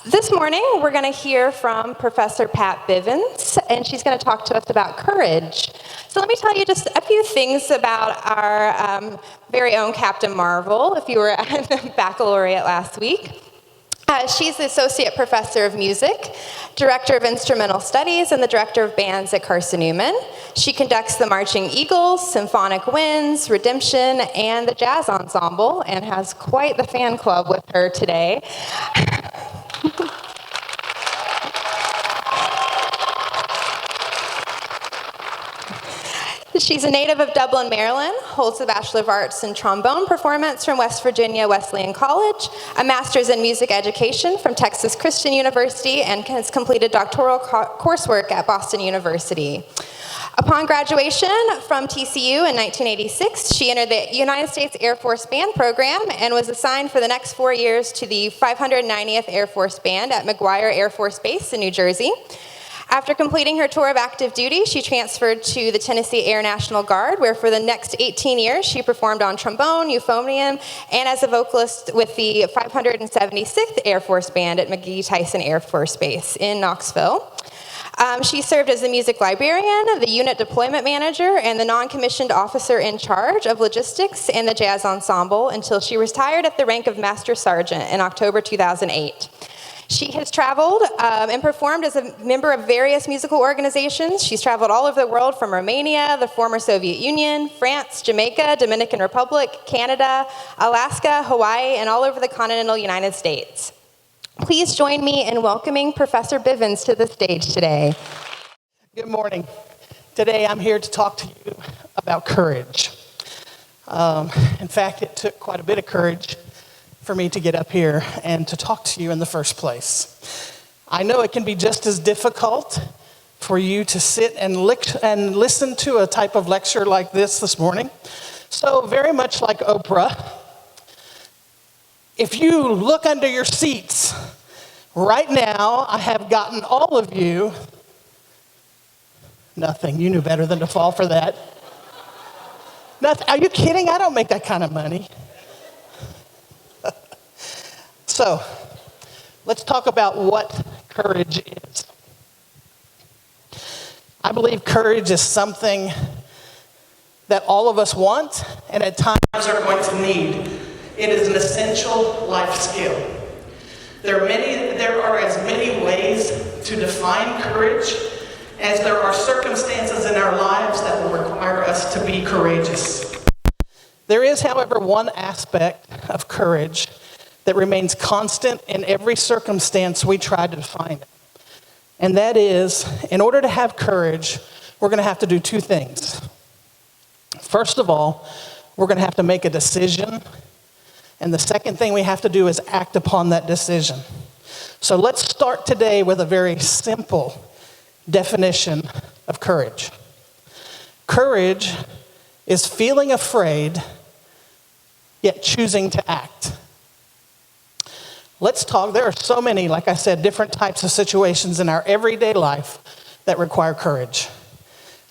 This morning, we're going to hear from Professor Pat Bivens, and she's going to talk to us about courage. So let me tell you just a few things about our very own Captain Marvel, if you were at the baccalaureate last week. She's the Associate Professor of Music, Director of Instrumental Studies, and the Director of Bands at Carson-Newman. She conducts the Marching Eagles, Symphonic Winds, Redemption, and the Jazz Ensemble, and has quite the fan club with her today. She's a native of Dublin, Maryland, holds a Bachelor of Arts in Trombone Performance from West Virginia Wesleyan College, a Master's in Music Education from Texas Christian University, and has completed doctoral coursework at Boston University. Upon graduation from TCU in 1986, she entered the United States Air Force Band Program and was assigned for the next 4 years to the 590th Air Force Band at McGuire Air Force Base in New Jersey. After completing her tour of active duty, she transferred to the Tennessee Air National Guard, where for the next 18 years she performed on trombone, euphonium, and as a vocalist with the 576th Air Force Band at McGee-Tyson Air Force Base in Knoxville. She served as the music librarian, the unit deployment manager, and the non-commissioned officer in charge of logistics and the jazz ensemble until she retired at the rank of Master Sergeant in October 2008. She has traveled and performed as a member of various musical organizations. She's traveled all over the world, from Romania, the former Soviet Union, France, Jamaica, Dominican Republic, Canada, Alaska, Hawaii, and all over the continental United States. Please join me in welcoming Professor Bivens to the stage today. Good morning. Today I'm here to talk to you about courage. In fact, it took quite a bit of courage for me to get up here and to talk to you in the first place. I know it can be just as difficult for you to sit and listen to a type of lecture like this morning. So very much like Oprah, if you look under your seats right now, I have gotten all of you nothing. You knew better than to fall for that. Nothing. Are you kidding? I don't make that kind of money. So, let's talk about what courage is. I believe courage is something that all of us want and at times are going to need. It is an essential life skill. There are as many ways to define courage as there are circumstances in our lives that will require us to be courageous. There is, however, one aspect of courage that remains constant in every circumstance we try to define it. And that is, in order to have courage, we're going to have to do two things. First of all, we're going to have to make a decision. And the second thing we have to do is act upon that decision. So let's start today with a very simple definition of courage. Courage is feeling afraid, yet choosing to act. Let's talk. There are so many, like I said, different types of situations in our everyday life that require courage.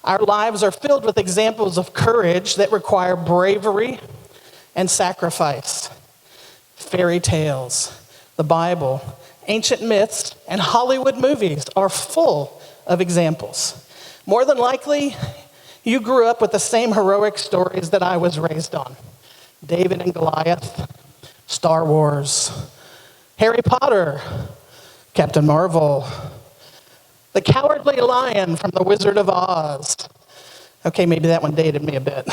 Our lives are filled with examples of courage that require bravery and sacrifice. Fairy tales, the Bible, ancient myths, and Hollywood movies are full of examples. More than likely, you grew up with the same heroic stories that I was raised on. David and Goliath, Star Wars, Harry Potter, Captain Marvel, the Cowardly Lion from The Wizard of Oz. Okay, maybe that one dated me a bit.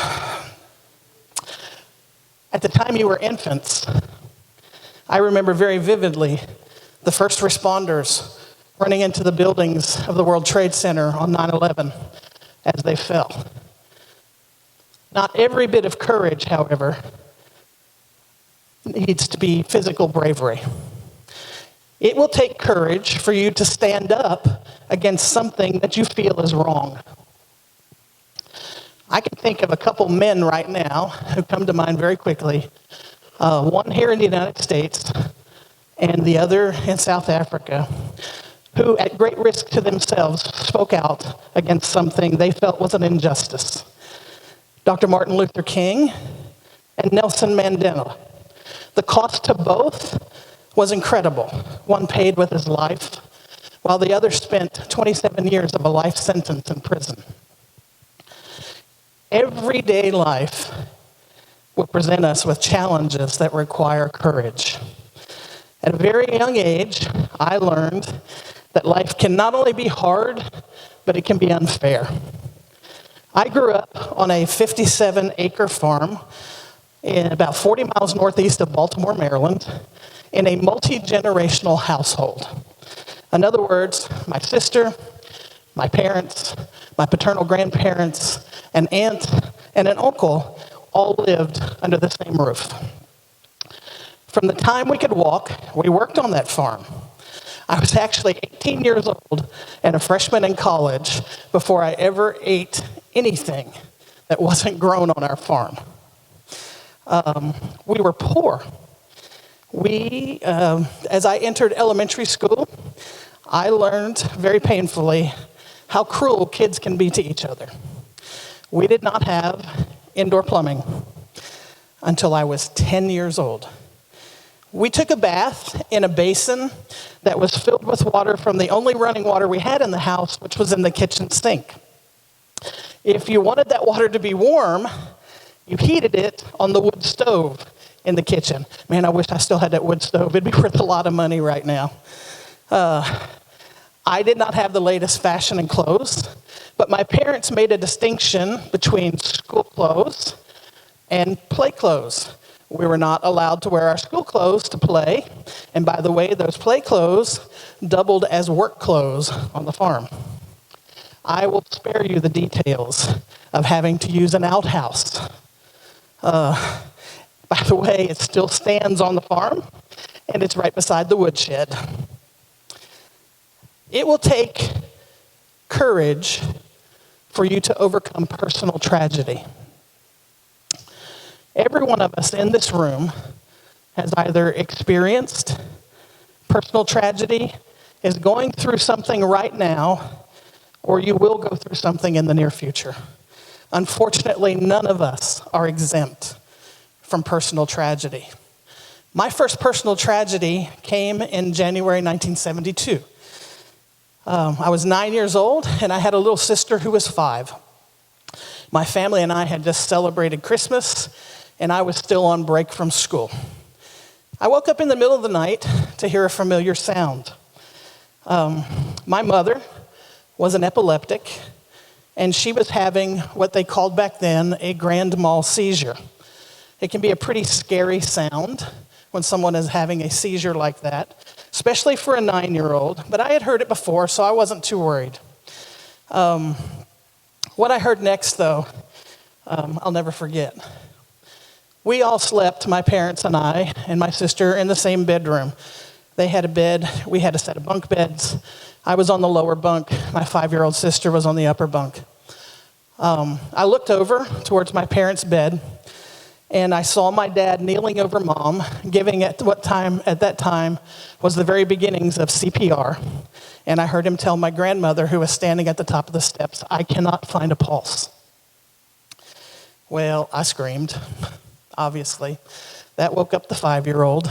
At the time you were infants, I remember very vividly the first responders running into the buildings of the World Trade Center on 9/11 as they fell. Not every bit of courage, however, needs to be physical bravery. It will take courage for you to stand up against something that you feel is wrong. I can think of a couple men right now who come to mind very quickly. One here in the United States and the other in South Africa, who at great risk to themselves spoke out against something they felt was an injustice. Dr. Martin Luther King and Nelson Mandela. The cost to both was incredible. One paid with his life, while the other spent 27 years of a life sentence in prison. Everyday life will present us with challenges that require courage. At a very young age, I learned that life can not only be hard, but it can be unfair. I grew up on a 57-acre farm in about 40 miles northeast of Baltimore, Maryland, in a multi-generational household. In other words, my sister, my parents, my paternal grandparents, an aunt, and an uncle all lived under the same roof. From the time we could walk, we worked on that farm. I was actually 18 years old and a freshman in college before I ever ate anything that wasn't grown on our farm. We were poor. As I entered elementary school, I learned very painfully how cruel kids can be to each other. We did not have indoor plumbing until I was 10 years old. We took a bath in a basin that was filled with water from the only running water we had in the house, which was in the kitchen sink. If you wanted that water to be warm, you heated it on the wood stove in the kitchen. Man, I wish I still had that wood stove. It'd be worth a lot of money right now. I did not have the latest fashion in clothes, but my parents made a distinction between school clothes and play clothes. We were not allowed to wear our school clothes to play, and by the way, those play clothes doubled as work clothes on the farm. I will spare you the details of having to use an outhouse. By the way, it still stands on the farm, and it's right beside the woodshed. It will take courage for you to overcome personal tragedy. Every one of us in this room has either experienced personal tragedy, is going through something right now, or you will go through something in the near future. Unfortunately, none of us are exempt from personal tragedy. My first personal tragedy came in January 1972. I was 9 years old, and I had a little sister who was 5. My family and I had just celebrated Christmas, and I was still on break from school. I woke up in the middle of the night to hear a familiar sound. My mother was an epileptic, and she was having what they called back then a grand mal seizure. It can be a pretty scary sound when someone is having a seizure like that, especially for a 9-year-old, but I had heard it before, so I wasn't too worried. What I heard next, though, I'll never forget. We all slept, my parents and I, and my sister, in the same bedroom. They had a bed. We had a set of bunk beds. I was on the lower bunk. My 5-year-old sister was on the upper bunk. I looked over towards my parents' bed, and I saw my dad kneeling over Mom, giving at that time was the very beginnings of CPR. And I heard him tell my grandmother, who was standing at the top of the steps, "I cannot find a pulse." Well, I screamed, obviously. That woke up the 5-year-old.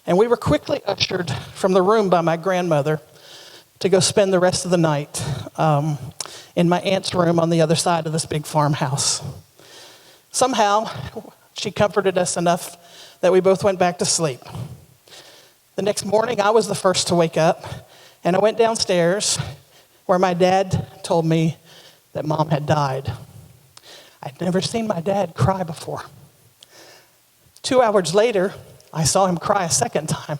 And we were quickly ushered from the room by my grandmother to go spend the rest of the night in my aunt's room on the other side of this big farmhouse. Somehow, she comforted us enough that we both went back to sleep. The next morning, I was the first to wake up, and I went downstairs where my dad told me that Mom had died. I'd never seen my dad cry before. 2 hours later, I saw him cry a second time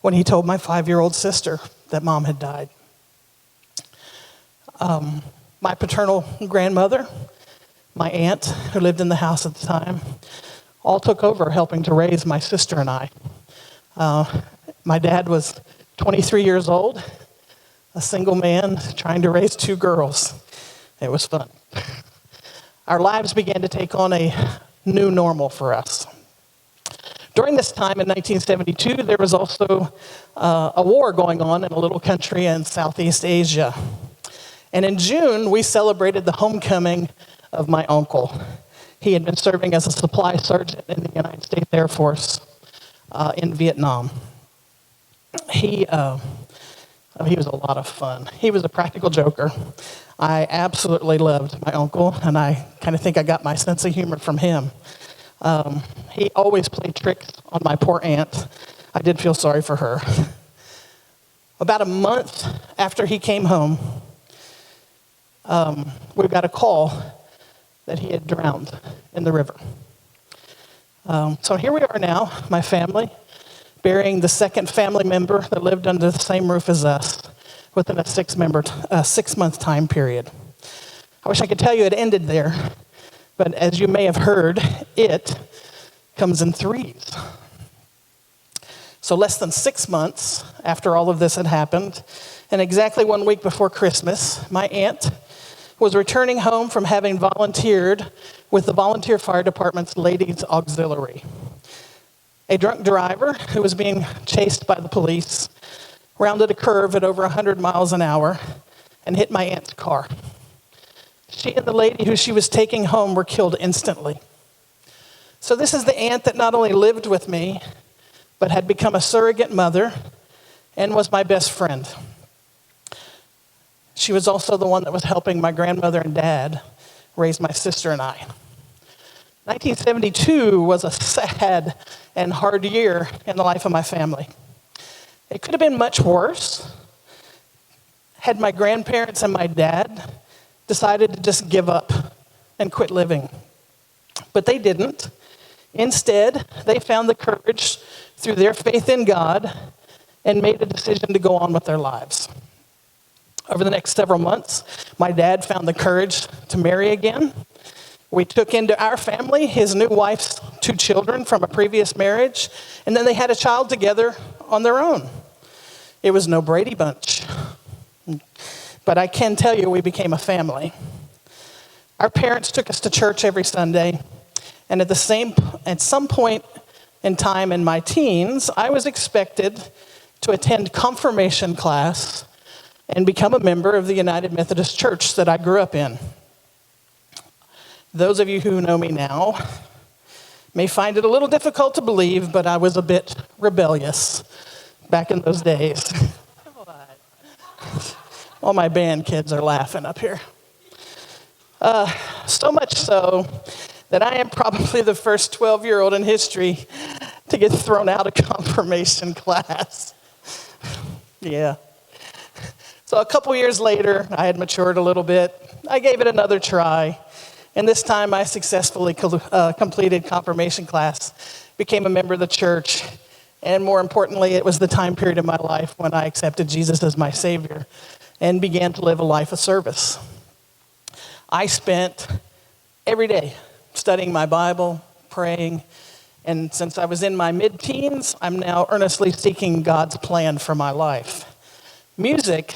when he told my 5-year-old sister that Mom had died. My paternal grandmother, my aunt, who lived in the house at the time, all took over helping to raise my sister and I. My dad was 23 years old, a single man trying to raise 2 girls. It was fun. Our lives began to take on a new normal for us. During this time in 1972, there was also a war going on in a little country in Southeast Asia. And in June, we celebrated the homecoming of my uncle. He had been serving as a supply sergeant in the United States Air Force. in Vietnam. He was a lot of fun. He was a practical joker. I absolutely loved my uncle, and I kind of think I got my sense of humor from him. He always played tricks on my poor aunt. I did feel sorry for her. About a month after he came home, we got a call that he had drowned in the river. So here we are now, my family, burying the second family member that lived under the same roof as us within a 6-month time period. I wish I could tell you it ended there, but as you may have heard, it comes in threes. So less than 6 months after all of this had happened, and exactly 1 week before Christmas, my aunt was returning home from having volunteered with the volunteer fire department's ladies auxiliary. A drunk driver who was being chased by the police rounded a curve at over 100 miles an hour and hit my aunt's car. She and the lady who she was taking home were killed instantly. So this is the aunt that not only lived with me, but had become a surrogate mother and was my best friend. She was also the one that was helping my grandmother and dad raise my sister and I. 1972 was a sad and hard year in the life of my family. It could have been much worse had my grandparents and my dad decided to just give up and quit living. But they didn't. Instead, they found the courage through their faith in God and made a decision to go on with their lives. Over the next several months, my dad found the courage to marry again. We took into our family his new wife's 2 children from a previous marriage, and then they had a child together on their own. It was no Brady Bunch. But I can tell you we became a family. Our parents took us to church every Sunday, and at some point in time in my teens, I was expected to attend confirmation class and become a member of the United Methodist Church that I grew up in. Those of you who know me now may find it a little difficult to believe, but I was a bit rebellious back in those days. All my band kids are laughing up here. So much so that I am probably the first 12-year-old in history to get thrown out of confirmation class. Yeah. So a couple years later, I had matured a little bit. I gave it another try. And this time I successfully completed confirmation class, became a member of the church, and more importantly, it was the time period of my life when I accepted Jesus as my Savior and began to live a life of service. I spent every day studying my Bible, praying, and since I was in my mid-teens, I'm now earnestly seeking God's plan for my life. Music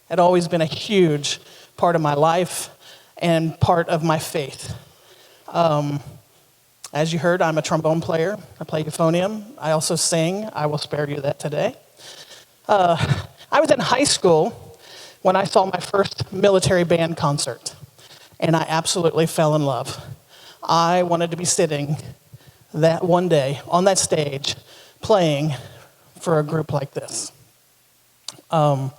had always been a huge part of my life and part of my faith. As you heard, I'm a trombone player. I play euphonium. I also sing. I will spare you that today. I was in high school when I saw my first military band concert, and I absolutely fell in love. I wanted to be sitting that one day on that stage playing for a group like this. I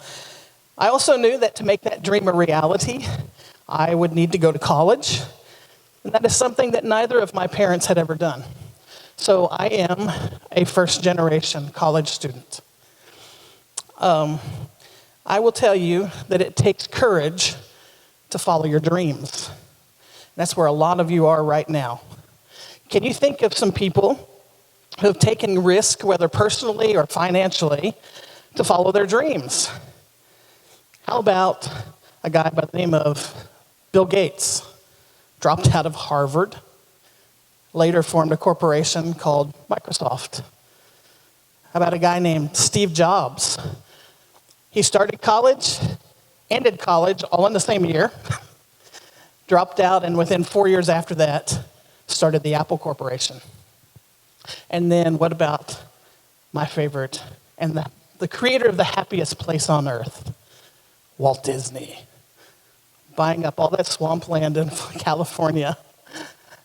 also knew that to make that dream a reality, I would need to go to college, and that is something that neither of my parents had ever done. So I am a first-generation college student. I will tell you that it takes courage to follow your dreams. That's where a lot of you are right now. Can you think of some people who have taken risk, whether personally or financially, to follow their dreams? How about a guy by the name of Bill Gates? Dropped out of Harvard, later formed a corporation called Microsoft. How about a guy named Steve Jobs? He started college, ended college all in the same year, dropped out, and within 4 years after that, started the Apple Corporation. And then what about my favorite, and the creator of the happiest place on earth, Walt Disney, buying up all that swampland in California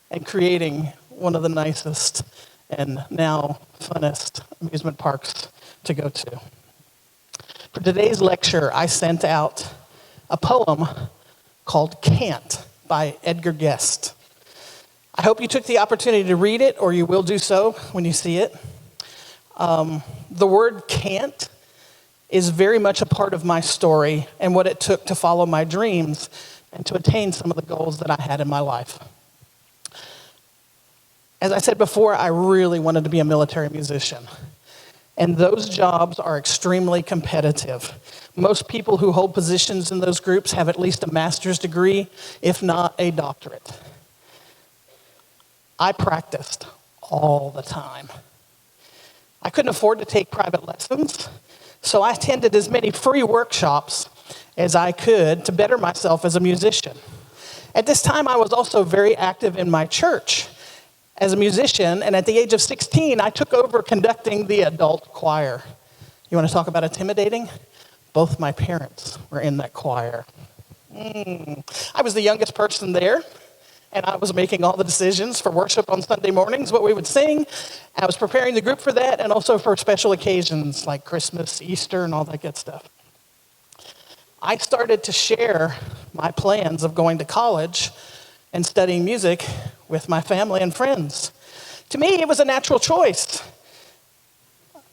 and creating one of the nicest and now funnest amusement parks to go to. For today's lecture, I sent out a poem called Can't by Edgar Guest. I hope you took the opportunity to read it, or you will do so when you see it. The word can't is very much a part of my story and what it took to follow my dreams and to attain some of the goals that I had in my life. As I said before, I really wanted to be a military musician. And those jobs are extremely competitive. Most people who hold positions in those groups have at least a master's degree, if not a doctorate. I practiced all the time. I couldn't afford to take private lessons, so I attended as many free workshops as I could to better myself as a musician. At this time, I was also very active in my church as a musician, and at the age of 16, I took over conducting the adult choir. You want to talk about intimidating? Both my parents were in that choir. I was the youngest person there, and I was making all the decisions for worship on Sunday mornings, what we would sing. I was preparing the group for that, and also for special occasions like Christmas, Easter, and all that good stuff. I started to share my plans of going to college and studying music with my family and friends. To me, it was a natural choice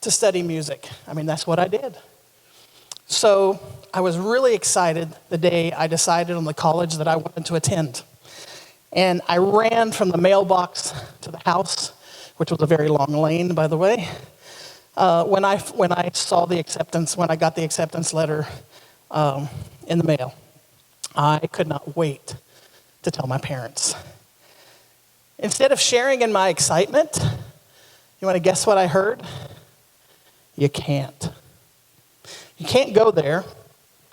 to study music. I mean, that's what I did. So I was really excited the day I decided on the college that I wanted to attend. And I ran from the mailbox to the house, which was a very long lane, by the way, when I saw the acceptance, when I got the acceptance letter in the mail. I could not wait to tell my parents. Instead of sharing in my excitement, you want to guess what I heard? You can't. You can't go there.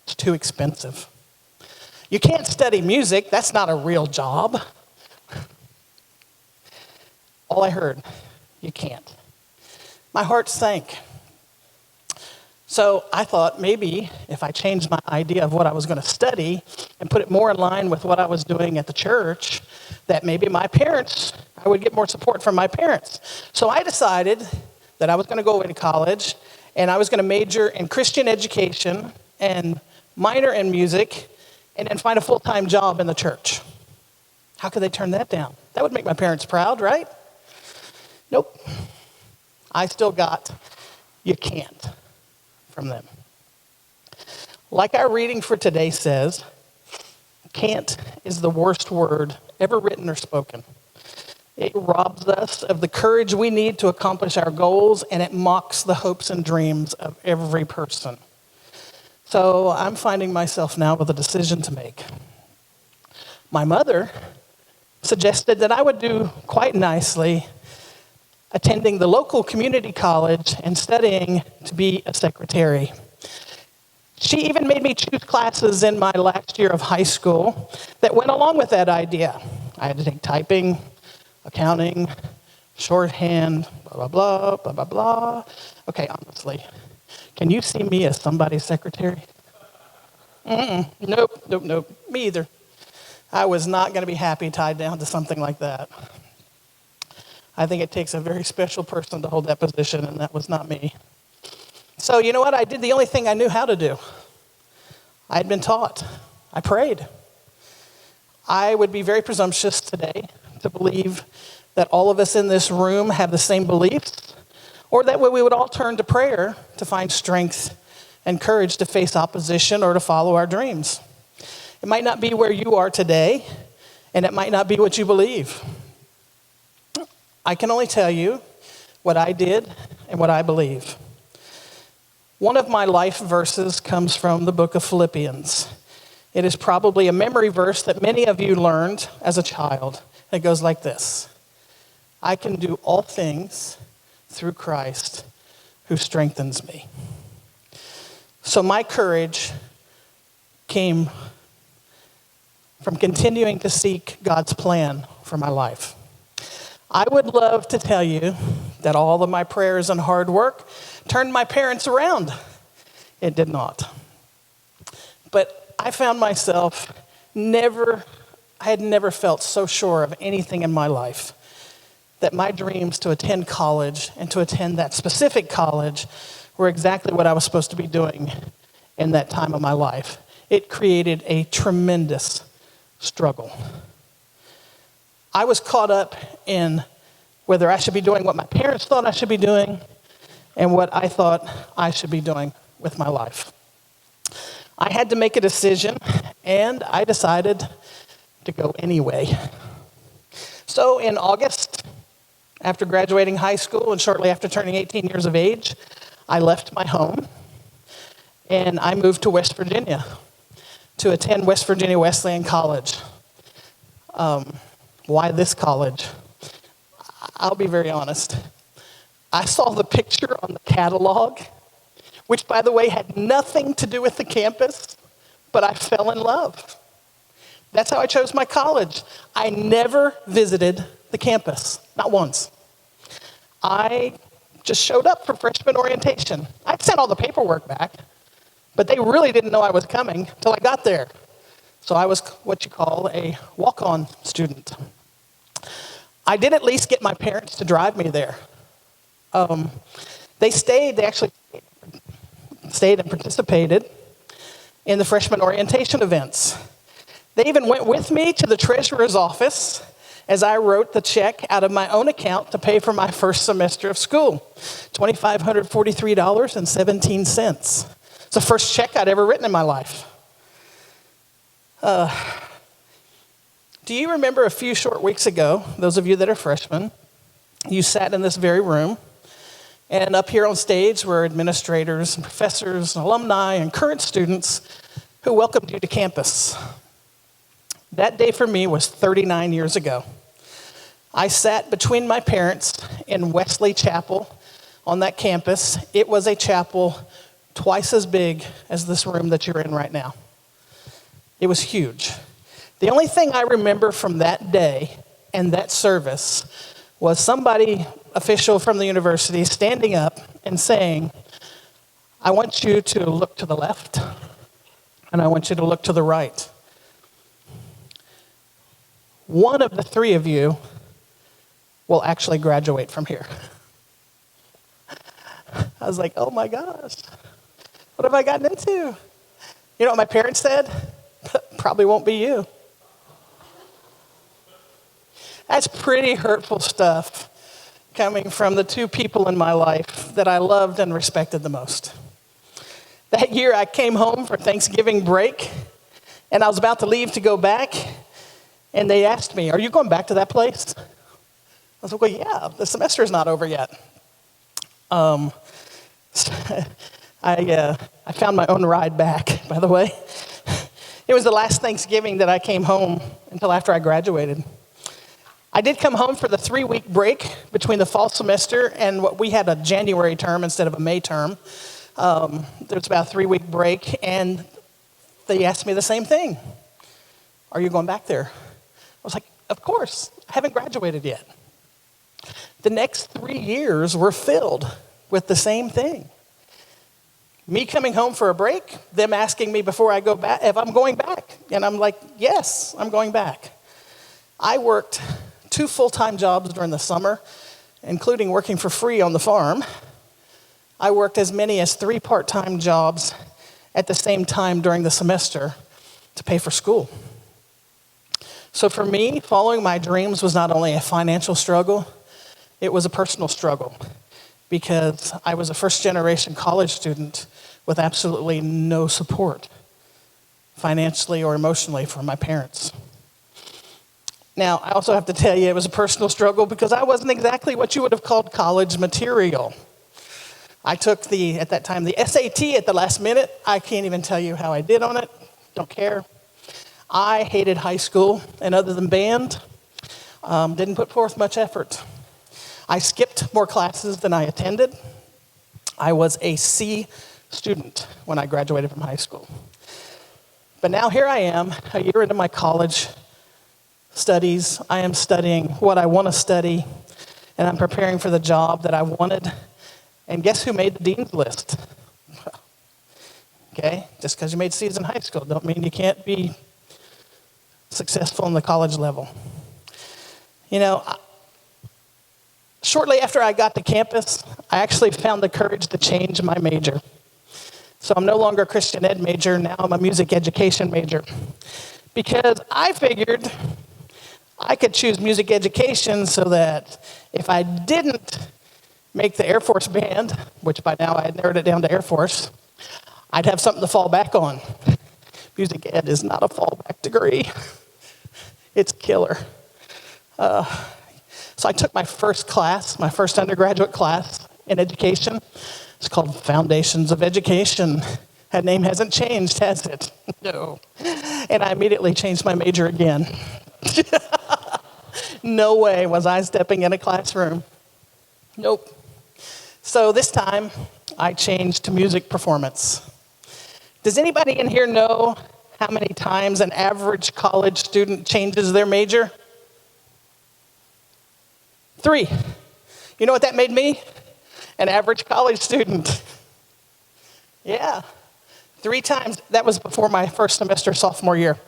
It's too expensive. You can't study music. That's not a real job. All I heard, you can't. My heart sank. So I thought maybe if I changed my idea of what I was going to study and put it more in line with what I was doing at the church, that maybe I would get more support from my parents. So I decided that I was going to go away to college and I was going to major in Christian education and minor in music and then find a full-time job in the church. How could they turn that down? That would make my parents proud, right? Nope. I still got, you can't, from them. Like our reading for today says, can't is the worst word ever written or spoken. It robs us of the courage we need to accomplish our goals, and it mocks the hopes and dreams of every person. So I'm finding myself now with a decision to make. My mother suggested that I would do quite nicely attending the local community college and studying to be a secretary. She even made me choose classes in my last year of high school that went along with that idea. I had to take typing, accounting, shorthand, blah, blah, blah, blah, blah, blah. Okay, honestly, can you see me as somebody's secretary? Nope, me either. I was not going to be happy tied down to something like that. I think it takes a very special person to hold that position, and that was not me. So you know what? I did the only thing I knew how to do. I had been taught. I prayed. I would be very presumptuous today to believe that all of us in this room have the same beliefs, or that we would all turn to prayer to find strength and courage to face opposition or to follow our dreams. It might not be where you are today, and it might not be what you believe. I can only tell you what I did and what I believe. One of my life verses comes from the book of Philippians. It is probably a memory verse that many of you learned as a child. It goes like this: I can do all things through Christ who strengthens me. So my courage came from continuing to seek God's plan for my life. I would love to tell you that all of my prayers and hard work turned my parents around. It did not. But I found myself I had never felt so sure of anything in my life. that my dreams to attend college and to attend that specific college were exactly what I was supposed to be doing in that time of my life. It created a tremendous struggle. I was caught up in whether I should be doing what my parents thought I should be doing and what I thought I should be doing with my life. I had to make a decision, and I decided to go anyway. So in August, after graduating high school and shortly after turning 18 years of age, I left my home and I moved to West Virginia to attend West Virginia Wesleyan College. Why this college? I'll be very honest. I saw the picture on the catalog, which, by the way, had nothing to do with the campus, but I fell in love. That's how I chose my college. I never visited the campus, not once. I just showed up for freshman orientation. I'd sent all the paperwork back, but they really didn't know I was coming until I got there. So I was what you call a walk-on student. I did at least get my parents to drive me there. They actually stayed and participated in the freshman orientation events. They even went with me to the treasurer's office as I wrote the check out of my own account to pay for my first semester of school, $2,543.17. It's the first check I'd ever written in my life. Do you remember a few short weeks ago, those of you that are freshmen, you sat in this very room, and up here on stage were administrators and professors and alumni and current students who welcomed you to campus. That day for me was 39 years ago. I sat between my parents in Wesley Chapel on that campus. It was a chapel twice as big as this room that you're in right now. It was huge. The only thing I remember from that day and that service was somebody, official from the university, standing up and saying, I want you to look to the left, and I want you to look to the right. One of the three of you will actually graduate from here. I was like, oh my gosh, what have I gotten into? You know what my parents said? Probably won't be you. That's pretty hurtful stuff coming from the two people in my life that I loved and respected the most. That year I came home for Thanksgiving break, and I was about to leave to go back, and they asked me, are you going back to that place? I was like, well, yeah, the semester is not over yet. I found my own ride back, by the way. It was the last Thanksgiving that I came home until after I graduated. I did come home for the 3-week break between the fall semester and what we had a January term instead of a May term. There was about a 3-week break, and they asked me the same thing. Are you going back there? I was like, of course. I haven't graduated yet. The next 3 years were filled with the same thing. Me coming home for a break, them asking me before I go back if I'm going back. And I'm like, yes, I'm going back. I worked 2 full-time jobs during the summer, including working for free on the farm. I worked as many as 3 part-time jobs at the same time during the semester to pay for school. So for me, following my dreams was not only a financial struggle, it was a personal struggle because I was a first-generation college student with absolutely no support, financially or emotionally, from my parents. Now, I also have to tell you it was a personal struggle because I wasn't exactly what you would have called college material. I took at that time, the SAT at the last minute. I can't even tell you how I did on it. Don't care. I hated high school, and other than band, didn't put forth much effort. I skipped more classes than I attended. I was a C student when I graduated from high school. But now here I am, a year into my college studies. I am studying what I want to study, and I'm preparing for the job that I wanted. And guess who made the dean's list? Okay, just because you made C's in high school don't mean you can't be successful in the college level. You know, Shortly after I got to campus, I actually found the courage to change my major. So I'm no longer a Christian ed major, now I'm a music education major. Because I figured I could choose music education so that if I didn't make the Air Force band, which by now I had narrowed it down to Air Force, I'd have something to fall back on. Music ed is not a fallback degree. It's killer. So I took my first class, my first undergraduate class in education. It's called Foundations of Education. That name hasn't changed, has it? No. And I immediately changed my major again. No way was I stepping in a classroom. Nope. So this time, I changed to music performance. Does anybody in here know how many times an average college student changes their major? 3. You know what that made me? An average college student. Yeah, 3 times. That was before my first semester sophomore year.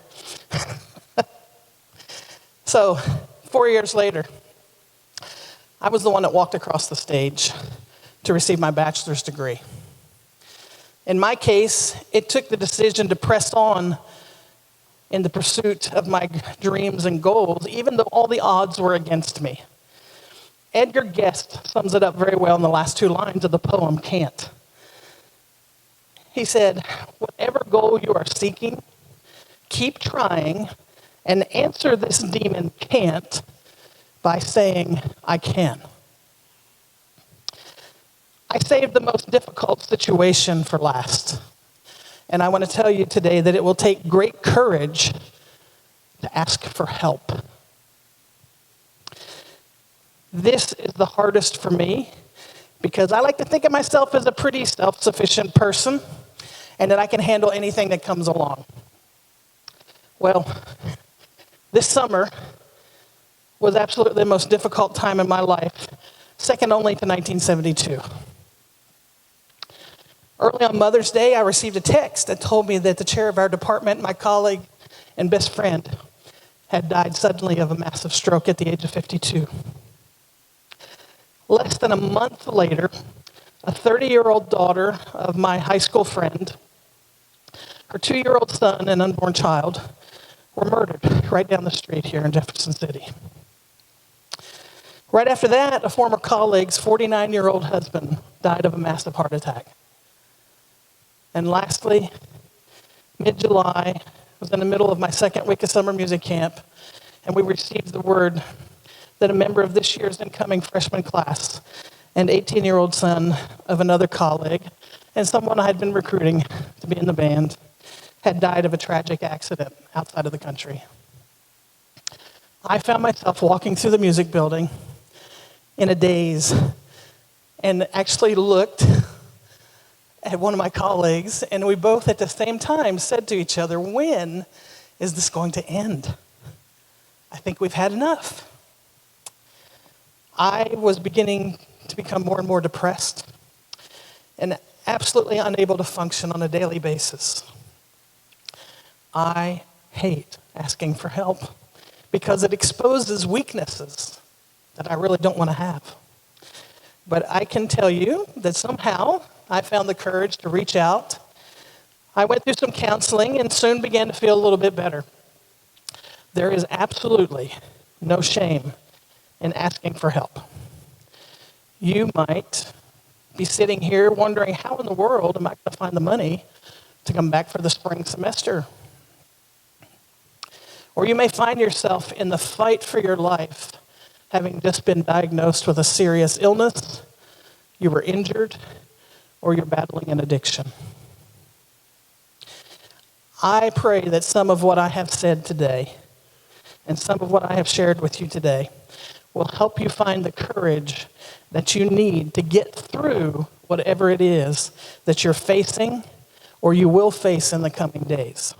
So 4 years later, I was the one that walked across the stage to receive my bachelor's degree. In my case, it took the decision to press on in the pursuit of my dreams and goals, even though all the odds were against me. Edgar Guest sums it up very well in the last 2 lines of the poem, Can't. He said, whatever goal you are seeking, keep trying and answer this demon can't by saying, I can. I saved the most difficult situation for last. And I want to tell you today that it will take great courage to ask for help. This is the hardest for me because I like to think of myself as a pretty self-sufficient person and that I can handle anything that comes along. Well, this summer was absolutely the most difficult time in my life, second only to 1972. Early on Mother's Day, I received a text that told me that the chair of our department, my colleague and best friend, had died suddenly of a massive stroke at the age of 52. Less than a month later, a 30-year-old daughter of my high school friend, her 2-year-old son and unborn child were murdered right down the street here in Jefferson City. Right after that, a former colleague's 49-year-old husband died of a massive heart attack. And lastly, mid-July, I was in the middle of my second week of summer music camp, and we received the word that a member of this year's incoming freshman class, an 18-year-old son of another colleague, and someone I had been recruiting to be in the band, had died of a tragic accident outside of the country. I found myself walking through the music building in a daze and actually looked at one of my colleagues, and we both at the same time said to each other, when is this going to end? I think we've had enough. I was beginning to become more and more depressed and absolutely unable to function on a daily basis. I hate asking for help because it exposes weaknesses that I really don't want to have. But I can tell you that somehow I found the courage to reach out. I went through some counseling and soon began to feel a little bit better. There is absolutely no shame in asking for help. You might be sitting here wondering, how in the world am I going to find the money to come back for the spring semester? Or you may find yourself in the fight for your life, having just been diagnosed with a serious illness, you were injured, or you're battling an addiction. I pray that some of what I have said today and some of what I have shared with you today will help you find the courage that you need to get through whatever it is that you're facing or you will face in the coming days.